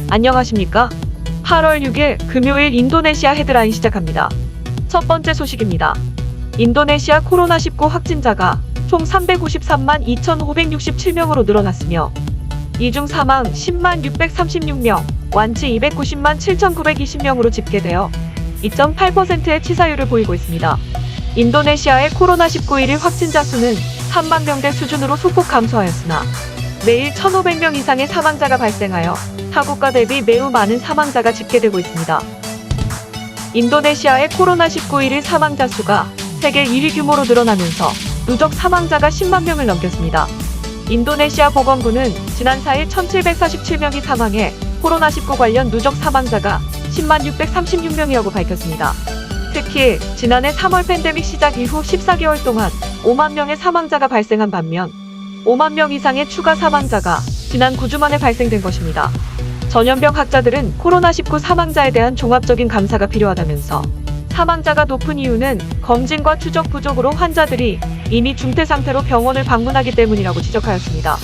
안녕하십니까? 8월 6일 금요일 인도네시아 헤드라인 시작합니다. 첫 번째 소식입니다. 인도네시아 코로나19 확진자가 총 353만 2,567명으로 늘어났으며 이 중 사망 10만 636명, 완치 290만 7,920명으로 집계되어 2.8%의 치사율을 보이고 있습니다. 인도네시아의 코로나19 1일 확진자 수는 3만 명대 수준으로 소폭 감소하였으나 매일 1,500명 이상의 사망자가 발생하여 타국가 대비 매우 많은 사망자가 집계되고 있습니다. 인도네시아의 코로나19 1일 사망자 수가 세계 1위 규모로 늘어나면서 누적 사망자가 10만 명을 넘겼습니다. 인도네시아 보건부는 지난 4일 1,747명이 사망해 코로나19 관련 누적 사망자가 10만 636명이라고 밝혔습니다. 특히 지난해 3월 팬데믹 시작 이후 14개월 동안 5만 명의 사망자가 발생한 반면 5만 명 이상의 추가 사망자가 지난 9주 만에 발생된 것입니다. 전염병 학자들은 코로나19 사망자에 대한 종합적인 감사가 필요하다면서 사망자가 높은 이유는 검진과 추적 부족으로 환자들이 이미 중퇴 상태로 병원을 방문하기 때문이라고 지적하였습니다.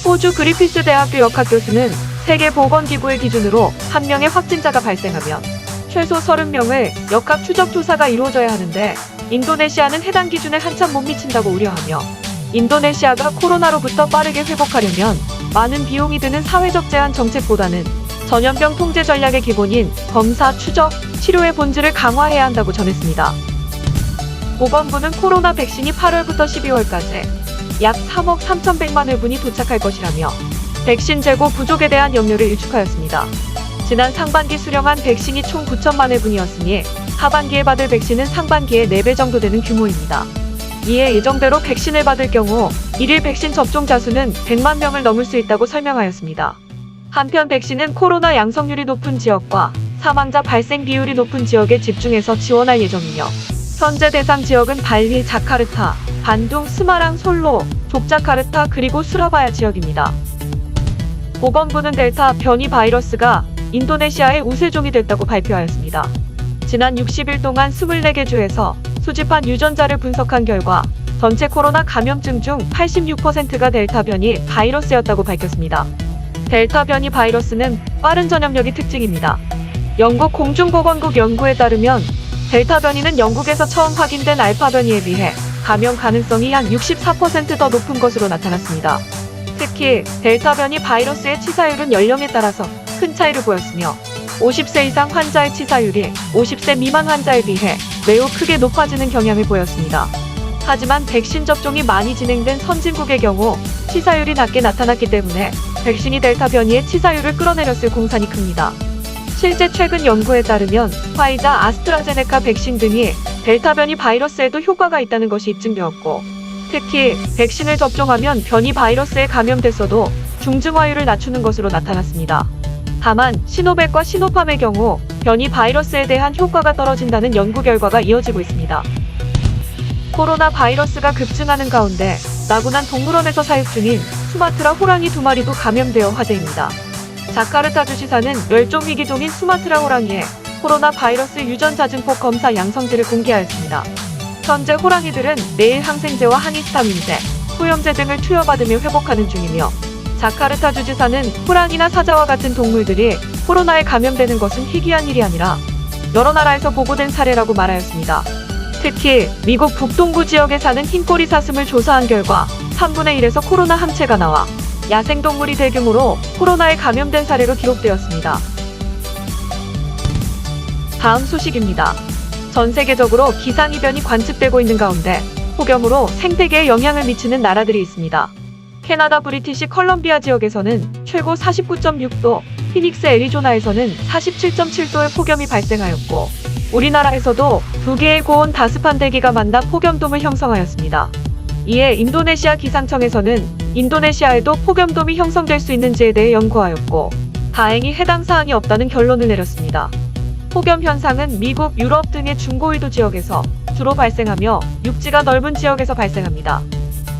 호주 그리피스 대학교 역학 교수는 세계보건기구의 기준으로 한 명의 확진자가 발생하면 최소 30명의 역학 추적 조사가 이루어져야 하는데 인도네시아는 해당 기준에 한참 못 미친다고 우려하며 인도네시아가 코로나로부터 빠르게 회복하려면 많은 비용이 드는 사회적 제한 정책보다는 전염병 통제 전략의 기본인 검사, 추적, 치료의 본질을 강화해야 한다고 전했습니다. 보건부는 코로나 백신이 8월부터 12월까지 약 3억 3,100만 회분이 도착할 것이라며 백신 재고 부족에 대한 염려를 일축하였습니다. 지난 상반기 수령한 백신이 총 9천만 회분이었으니 하반기에 받을 백신은 상반기의 4배 정도 되는 규모입니다. 이에 예정대로 백신을 받을 경우 일일 백신 접종자 수는 100만 명을 넘을 수 있다고 설명하였습니다. 한편 백신은 코로나 양성률이 높은 지역과 사망자 발생 비율이 높은 지역에 집중해서 지원할 예정이며 현재 대상 지역은 발리, 자카르타, 반둥, 스마랑, 솔로, 족자카르타 그리고 수라바야 지역입니다. 보건부는 델타 변이 바이러스가 인도네시아의 우세종이 됐다고 발표하였습니다. 지난 60일 동안 24개 주에서 수집한 유전자를 분석한 결과 전체 코로나 감염증 중 86%가 델타 변이 바이러스였다고 밝혔습니다. 델타 변이 바이러스는 빠른 전염력이 특징입니다. 영국 공중보건국 연구에 따르면 델타 변이는 영국에서 처음 확인된 알파 변이에 비해 감염 가능성이 한 64% 더 높은 것으로 나타났습니다. 특히 델타 변이 바이러스의 치사율은 연령에 따라서 큰 차이를 보였으며 50세 이상 환자의 치사율이 50세 미만 환자에 비해 매우 크게 높아지는 경향을 보였습니다. 하지만 백신 접종이 많이 진행된 선진국의 경우 치사율이 낮게 나타났기 때문에 백신이 델타 변이의 치사율을 끌어내렸을 공산이 큽니다. 실제 최근 연구에 따르면 화이자, 아스트라제네카 백신 등이 델타 변이 바이러스에도 효과가 있다는 것이 입증되었고 특히 백신을 접종하면 변이 바이러스에 감염됐어도 중증화율을 낮추는 것으로 나타났습니다. 다만 시노백과 시노팜의 경우 변이 바이러스에 대한 효과가 떨어진다는 연구 결과가 이어지고 있습니다. 코로나 바이러스가 급증하는 가운데 나고난 동물원에서 사육 중인 수마트라 호랑이 2마리도 감염되어 화제입니다. 자카르타 주지사는 멸종위기종인 수마트라 호랑이의 코로나 바이러스 유전자 증폭 검사 양성지를 공개하였습니다. 현재 호랑이들은 내일 항생제와 항히스타민제, 소염제 등을 투여받으며 회복하는 중이며 자카르타 주지사는 호랑이나 사자와 같은 동물들이 코로나에 감염되는 것은 희귀한 일이 아니라 여러 나라에서 보고된 사례라고 말하였습니다. 특히 미국 북동부 지역에 사는 흰꼬리 사슴을 조사한 결과 3분의 1에서 코로나 항체가 나와 야생동물이 대규모로 코로나에 감염된 사례로 기록되었습니다. 다음 소식입니다. 전 세계적으로 기상이변이 관측되고 있는 가운데 폭염으로 생태계에 영향을 미치는 나라들이 있습니다. 캐나다 브리티시 컬럼비아 지역에서는 최고 49.6도, 피닉스 애리조나에서는 47.7도의 폭염이 발생하였고 우리나라에서도 2개의 고온 다습한 대기가 만나 폭염돔을 형성하였습니다. 이에 인도네시아 기상청에서는 인도네시아에도 폭염돔이 형성될 수 있는지에 대해 연구하였고 다행히 해당 사항이 없다는 결론을 내렸습니다. 폭염 현상은 미국, 유럽 등의 중고위도 지역에서 주로 발생하며 육지가 넓은 지역에서 발생합니다.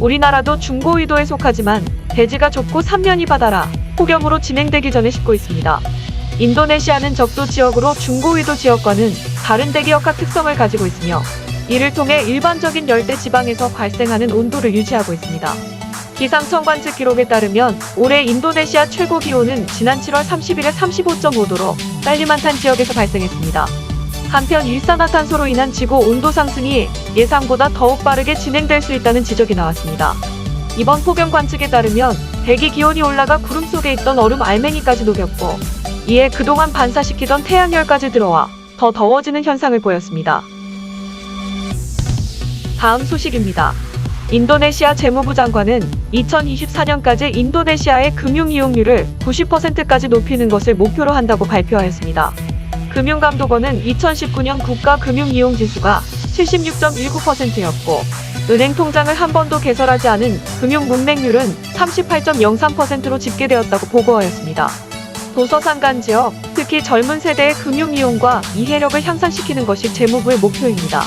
우리나라도 중고위도에 속하지만 대지가 좁고 삼면이 바다라 폭염으로 진행되기 전에 식고 있습니다. 인도네시아는 적도 지역으로 중고위도 지역과는 다른 대기역학 특성을 가지고 있으며 이를 통해 일반적인 열대 지방에서 발생하는 온도를 유지하고 있습니다. 기상청 관측 기록에 따르면 올해 인도네시아 최고 기온은 지난 7월 30일에 35.5도로 깔리만탄 지역에서 발생했습니다. 한편 일산화탄소로 인한 지구 온도 상승이 예상보다 더욱 빠르게 진행될 수 있다는 지적이 나왔습니다. 이번 폭염 관측에 따르면 대기 기온이 올라가 구름 속에 있던 얼음 알맹이까지 녹였고, 이에 그동안 반사시키던 태양열까지 들어와 더 더워지는 현상을 보였습니다. 다음 소식입니다. 인도네시아 재무부 장관은 2024년까지 인도네시아의 금융 이용률을 90%까지 높이는 것을 목표로 한다고 발표하였습니다. 금융감독원은 2019년 국가 금융 이용 지수가 76.19%였고, 은행 통장을 한 번도 개설하지 않은 금융 문맹률은 38.03%로 집계되었다고 보고하였습니다. 도서상간 지역, 특히 젊은 세대의 금융 이용과 이해력을 향상시키는 것이 재무부의 목표입니다.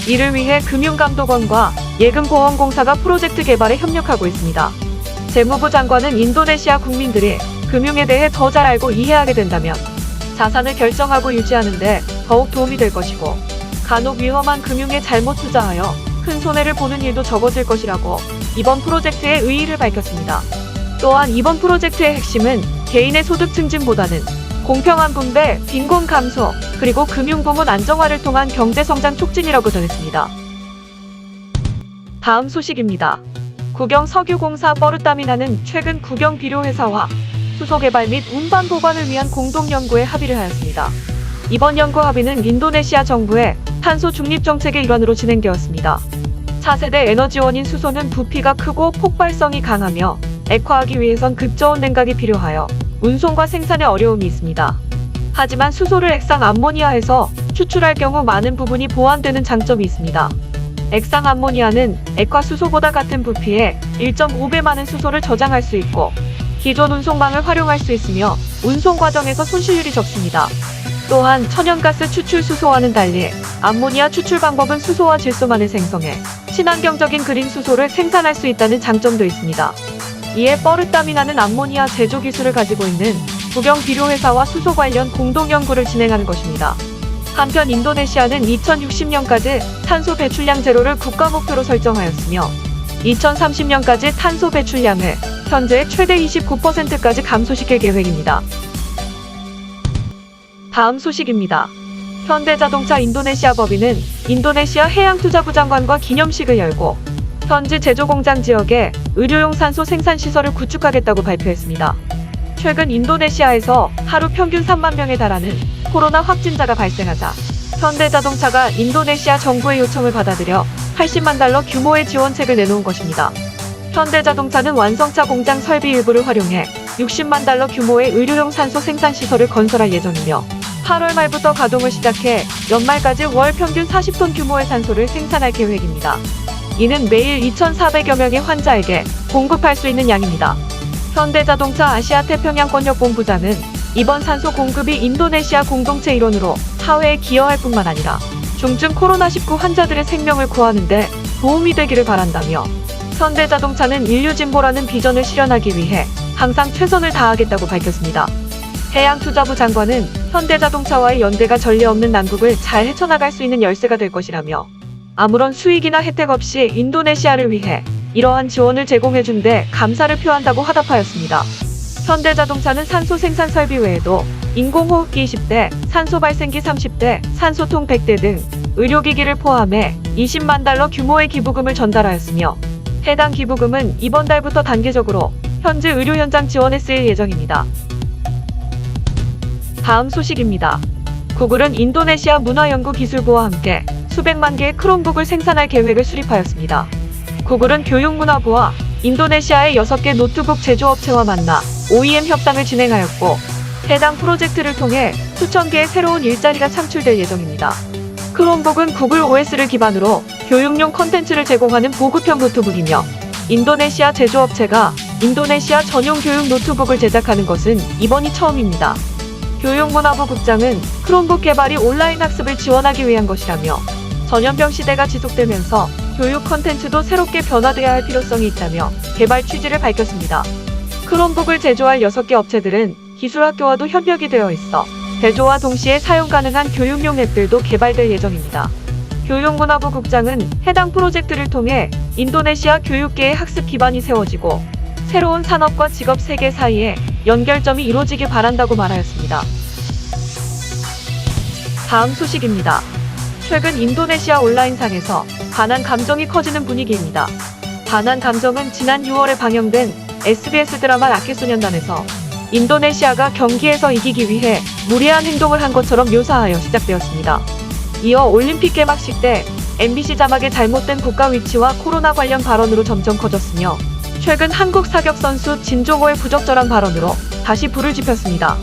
이를 위해 금융감독원과 예금보험공사가 프로젝트 개발에 협력하고 있습니다. 재무부 장관은 인도네시아 국민들이 금융에 대해 더 잘 알고 이해하게 된다면 자산을 결정하고 유지하는 데 더욱 도움이 될 것이고, 간혹 위험한 금융에 잘못 투자하여 큰 손해를 보는 일도 적어질 것이라고 이번 프로젝트의 의의를 밝혔습니다. 또한 이번 프로젝트의 핵심은 개인의 소득 증진보다는 공평한 분배, 빈곤 감소, 그리고 금융부문 안정화를 통한 경제성장 촉진이라고 전했습니다. 다음 소식입니다. 국영석유공사 뻐르따미나는 최근 국영비료회사와 수소개발 및 운반 보관을 위한 공동연구에 합의를 하였습니다. 이번 연구 합의는 인도네시아 정부의 탄소 중립 정책의 일환으로 진행되었습니다. 차세대 에너지원인 수소는 부피가 크고 폭발성이 강하며 액화하기 위해선 급저온 냉각이 필요하여 운송과 생산에 어려움이 있습니다. 하지만 수소를 액상 암모니아에서 추출할 경우 많은 부분이 보완되는 장점이 있습니다. 액상 암모니아는 액화 수소보다 같은 부피에 1.5배 많은 수소를 저장할 수 있고, 기존 운송망을 활용할 수 있으며 운송 과정에서 손실률이 적습니다. 또한 천연가스 추출 수소와는 달리 암모니아 추출 방법은 수소와 질소만을 생성해 친환경적인 그린 수소를 생산할 수 있다는 장점도 있습니다. 이에 뻐르따미나는 암모니아 제조 기술을 가지고 있는 국영비료회사와 수소 관련 공동연구를 진행하는 것입니다. 한편 인도네시아는 2060년까지 탄소 배출량 제로를 국가 목표로 설정하였으며, 2030년까지 탄소 배출량을 현재의 최대 29%까지 감소시킬 계획입니다. 다음 소식입니다. 현대자동차 인도네시아 법인은 인도네시아 해양투자부 장관과 기념식을 열고 현지 제조공장 지역에 의료용 산소 생산시설을 구축하겠다고 발표했습니다. 최근 인도네시아에서 하루 평균 3만 명에 달하는 코로나 확진자가 발생하자 현대자동차가 인도네시아 정부의 요청을 받아들여 80만 달러 규모의 지원책을 내놓은 것입니다. 현대자동차는 완성차 공장 설비 일부를 활용해 60만 달러 규모의 의료용 산소 생산시설을 건설할 예정이며, 8월 말부터 가동을 시작해 연말까지 월 평균 40톤 규모의 산소를 생산할 계획입니다. 이는 매일 2,400여 명의 환자에게 공급할 수 있는 양입니다. 현대자동차 아시아태평양권역본부장은 이번 산소 공급이 인도네시아 공동체 일원으로 사회에 기여할 뿐만 아니라 중증 코로나19 환자들의 생명을 구하는 데 도움이 되기를 바란다며, 현대자동차는 인류진보라는 비전을 실현하기 위해 항상 최선을 다하겠다고 밝혔습니다. 해양투자부 장관은 현대자동차와의 연대가 전례 없는 난국을 잘 헤쳐나갈 수 있는 열쇠가 될 것이라며, 아무런 수익이나 혜택 없이 인도네시아를 위해 이러한 지원을 제공해준 데 감사를 표한다고 화답하였습니다. 현대자동차는 산소 생산 설비 외에도 인공호흡기 20대, 산소 발생기 30대, 산소통 100대 등 의료기기를 포함해 20만 달러 규모의 기부금을 전달하였으며, 해당 기부금은 이번 달부터 단계적으로 현지 의료 현장 지원에 쓰일 예정입니다. 다음 소식입니다. 구글은 인도네시아 문화연구기술부와 함께 수백만 개의 크롬북을 생산할 계획을 수립하였습니다. 구글은 교육문화부와 인도네시아의 6개 노트북 제조업체와 만나 OEM 협상을 진행하였고, 해당 프로젝트를 통해 수천 개의 새로운 일자리가 창출될 예정입니다. 크롬북은 구글 OS를 기반으로 교육용 컨텐츠를 제공하는 보급형 노트북이며, 인도네시아 제조업체가 인도네시아 전용 교육 노트북을 제작하는 것은 이번이 처음입니다. 교육문화부 국장은 크롬북 개발이 온라인 학습을 지원하기 위한 것이라며, 전염병 시대가 지속되면서 교육 컨텐츠도 새롭게 변화돼야 할 필요성이 있다며 개발 취지를 밝혔습니다. 크롬북을 제조할 6개 업체들은 기술학교와도 협력이 되어 있어 제조와 동시에 사용 가능한 교육용 앱들도 개발될 예정입니다. 교육문화부 국장은 해당 프로젝트를 통해 인도네시아 교육계의 학습 기반이 세워지고 새로운 산업과 직업 세계 사이에 연결점이 이루어지길 바란다고 말하였습니다. 다음 소식입니다. 최근 인도네시아 온라인상에서 반한 감정이 커지는 분위기입니다. 반한 감정은 지난 6월에 방영된 SBS 드라마 라켓소년단에서 인도네시아가 경기에서 이기기 위해 무리한 행동을 한 것처럼 묘사하여 시작되었습니다. 이어 올림픽 개막식 때 MBC 자막의 잘못된 국가 위치와 코로나 관련 발언으로 점점 커졌으며 최근 한국 사격 선수 진종호의 부적절한 발언으로 다시 불을 지폈습니다.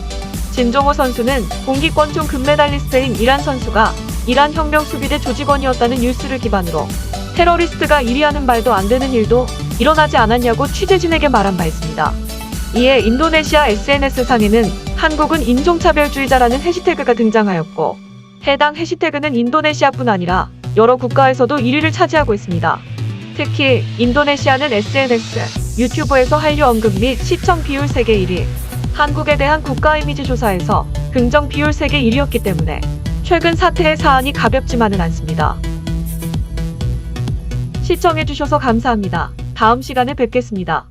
진종호 선수는 공기권총 금메달리스트인 이란 선수가 이란 혁명 수비대 조직원이었다는 뉴스를 기반으로 테러리스트가 일의하는 말도 안 되는 일도 일어나지 않았냐고 취재진에게 말한 바 있습니다. 이에 인도네시아 SNS상에는 한국은 인종차별주의자라는 해시태그가 등장하였고 해당 해시태그는 인도네시아뿐 아니라 여러 국가에서도 1위를 차지하고 있습니다. 특히 인도네시아는 SNS, 유튜브에서 한류 언급 및 시청 비율 세계 1위, 한국에 대한 국가 이미지 조사에서 긍정 비율 세계 1위였기 때문에 최근 사태의 사안이 가볍지만은 않습니다. 시청해주셔서 감사합니다. 다음 시간에 뵙겠습니다.